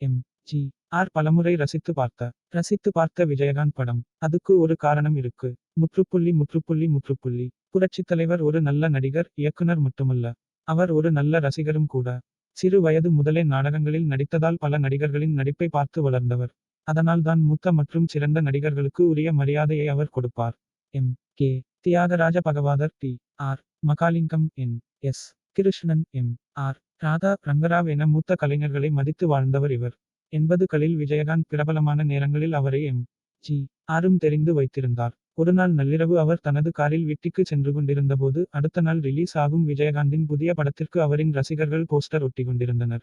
M. G. R பலமுறை ரசித்து பார்த்த விஜயகாந்த் படம். அதுக்கு ஒரு காரணம் இருக்கு. முற்றுப்புள்ளி. புரட்சித் தலைவர் ஒரு நல்ல நடிகர், இயக்குனர் மட்டுமல்ல. அவர் ஒரு நல்ல ரசிகரும் கூட. சிறு வயது முதலே நாடகங்களில் நடித்ததால் பல நடிகர்களின் நடிப்பை பார்த்து வளர்ந்தவர். அதனால் தான் மூத்த மற்றும் சிறந்த நடிகர்களுக்கு உரிய மரியாதையை அவர் கொடுப்பார். M. K. Thyagaraja Bhagavathar, T. R. Mahalingam, N. S. Krishnan, M. R. Radha, Rangarao என மூத்த கலைஞர்களை மதித்து வாழ்ந்தவர் இவர். 80களில் விஜயகாந்த் பிரபலமான நேரங்களில் அவரை எம். ஜி. ஆரும் தெரிந்து வைத்திருந்தார். ஒருநாள் நள்ளிரவு அவர் தனது காரில் வீட்டிற்கு சென்று கொண்டிருந்தபோது அடுத்த நாள் ரிலீஸ் ஆகும் விஜயகாந்தின் புதிய படத்திற்கு அவரின் ரசிகர்கள் போஸ்டர் ஒட்டிக்கொண்டிருந்தனர்.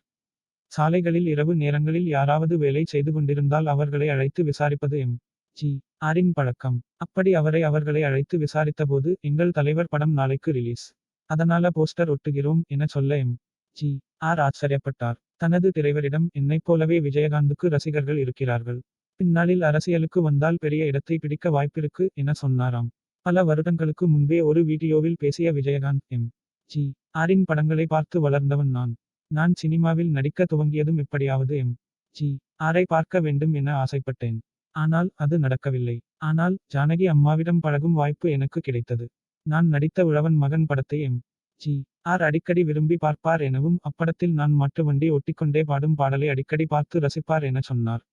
சாலைகளில் இரவு நேரங்களில் யாராவது வேலை செய்து கொண்டிருந்தால் அவர்களை அழைத்து விசாரிப்பது எம். ஜி. ஆரின் பழக்கம். அப்படி அவர்களை அழைத்து விசாரித்தபோது, எங்கள் தலைவர் படம் நாளைக்கு ரிலீஸ். அதனால போஸ்டர் ஒட்டுகிறோம் என சொல்ல எம். ஜி. ஆர் ஆச்சரியப்பட்டார். தனது டிரைவரிடம், என்னைப் போலவே விஜயகாந்துக்கு ரசிகர்கள் இருக்கிறார்கள். பின்னாளில் அரசியலுக்கு வந்தால் பெரிய இடத்தை பிடிக்க வாய்ப்பிருக்கு என சொன்னாராம். பல வருடங்களுக்கு முன்பே ஒரு வீடியோவில் பேசிய விஜயகாந்த், எம். ஜி. ஆரின் படங்களை பார்த்து வளர்ந்தவன் நான். நான் சினிமாவில் நடிக்க துவங்கியதும் எப்படியாவது எம். ஜி. ஆரை பார்க்க வேண்டும் என ஆசைப்பட்டேன். ஆனால் அது நடக்கவில்லை. ஆனால் ஜானகி அம்மாவிடம் பழகும் வாய்ப்பு எனக்கு கிடைத்தது. நான் நடித்த உழவன் மகன் படத்தை எம். ஜி. ஆர் அடிக்கடி விரும்பி பார்ப்பார் எனவும் அப்படத்தில் நான் மாட்டு வண்டி ஒட்டிக்கொண்டே பாடும் பாடலை அடிக்கடி பார்த்து ரசிப்பார் என சொன்னார்.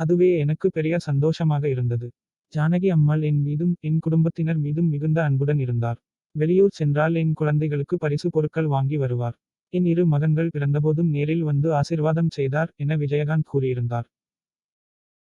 அதுவே எனக்கு பெரிய சந்தோஷமாக இருந்தது. ஜானகி அம்மாள் என் மீதும் என் குடும்பத்தினர் மீதும் மிகுந்த அன்புடன் இருந்தார். வெளியூர் சென்றால் என் குழந்தைகளுக்கு பரிசு பொருட்கள் வாங்கி வருவார். என் 2 மகன்கள் பிறந்தபோதும் நேரில் வந்து ஆசிர்வாதம் செய்தார் என விஜயகாந்த் கூறியிருந்தார்.